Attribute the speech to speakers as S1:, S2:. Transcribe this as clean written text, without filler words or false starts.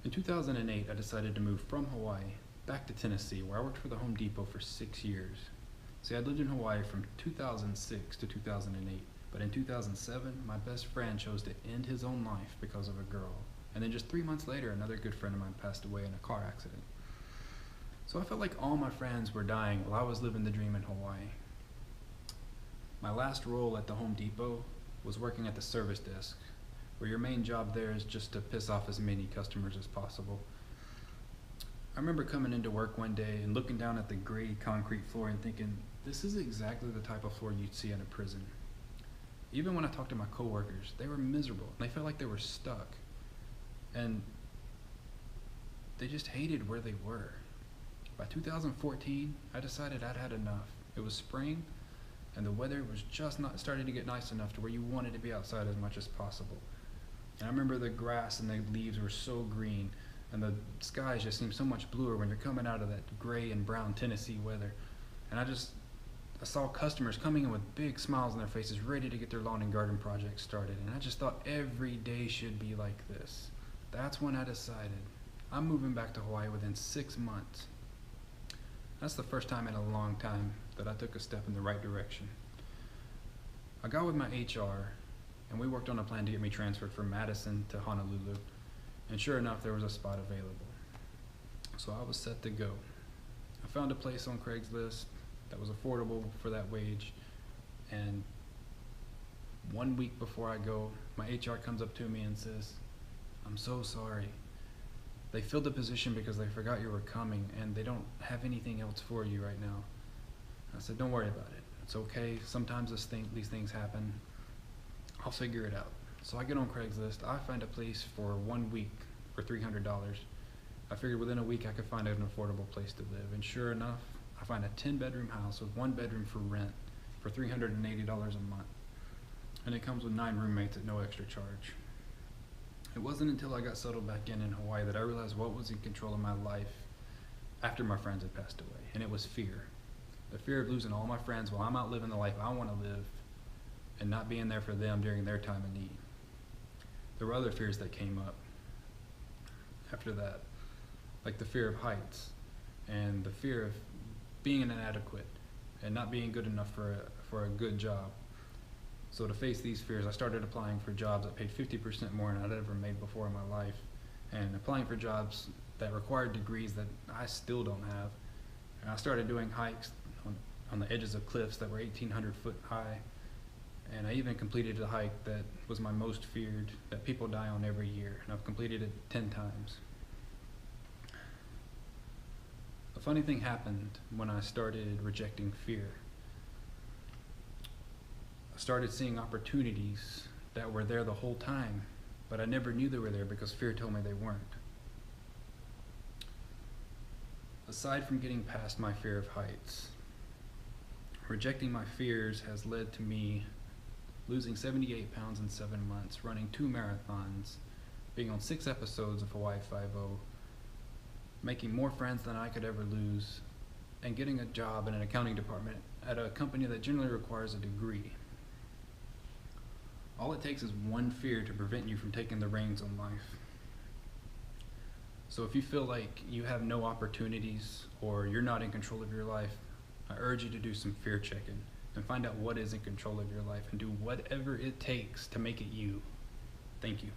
S1: In 2008, I decided to move from Hawaii back to Tennessee, where I worked for the Home Depot for 6 years. See, I lived in Hawaii from 2006 to 2008, but in 2007, my best friend chose to end his own life because of a girl. And then just 3 months later, another good friend of mine passed away in a car accident. So I felt like all my friends were dying while I was living the dream in Hawaii. My last role at the Home Depot was working at the service desk, where your main job there is just to piss off as many customers as possible. I remember coming into work one day and looking down at the gray concrete floor and thinking, this is exactly the type of floor you'd see in a prison. Even when I talked to my coworkers, they were miserable and they felt like they were stuck. And they just hated where they were. By 2014, I decided I'd had enough. It was spring, and the weather was just not starting to get nice enough to where you wanted to be outside as much as possible. And I remember the grass and the leaves were so green, and the skies just seemed so much bluer when you're coming out of that gray and brown Tennessee weather. And I saw customers coming in with big smiles on their faces, ready to get their lawn and garden projects started. And I just thought every day should be like this. That's when I decided I'm moving back to Hawaii within 6 months. That's the first time in a long time that I took a step in the right direction. I got with my HR, and we worked on a plan to get me transferred from Madison to Honolulu. And sure enough, there was a spot available. So I was set to go. I found a place on Craigslist that was affordable for that wage, and 1 week before I go, my HR comes up to me and says, "I'm so sorry. They filled the position because they forgot you were coming, and they don't have anything else for you right now." I said, "Don't worry about it. It's okay. Sometimes these things happen. I'll figure it out." So I get on Craigslist. I find a place for 1 week for $300. I figured within a week I could find an affordable place to live. And sure enough, I find a 10-bedroom house with 1 bedroom for rent for $380 a month. And it comes with 9 roommates at no extra charge. It wasn't until I got settled back in Hawaii that I realized what was in control of my life after my friends had passed away. And it was fear. The fear of losing all my friends while I'm out living the life I want to live and not being there for them during their time of need. There were other fears that came up after that, like the fear of heights and the fear of being inadequate and not being good enough for a good job. So to face these fears, I started applying for jobs that paid 50% more than I'd ever made before in my life, and applying for jobs that required degrees that I still don't have. And I started doing hikes on the edges of cliffs that were 1,800 foot high. And I even completed a hike that was my most feared, that people die on every year, and I've completed it 10 times. A funny thing happened when I started rejecting fear. I started seeing opportunities that were there the whole time, but I never knew they were there because fear told me they weren't. Aside from getting past my fear of heights, rejecting my fears has led to me losing 78 pounds in 7 months, running 2 marathons, being on 6 episodes of Hawaii Five-0, making more friends than I could ever lose, and getting a job in an accounting department at a company that generally requires a degree. All it takes is one fear to prevent you from taking the reins on life. So if you feel like you have no opportunities or you're not in control of your life, I urge you to do some fear checking and find out what is in control of your life and do whatever it takes to make it you. Thank you.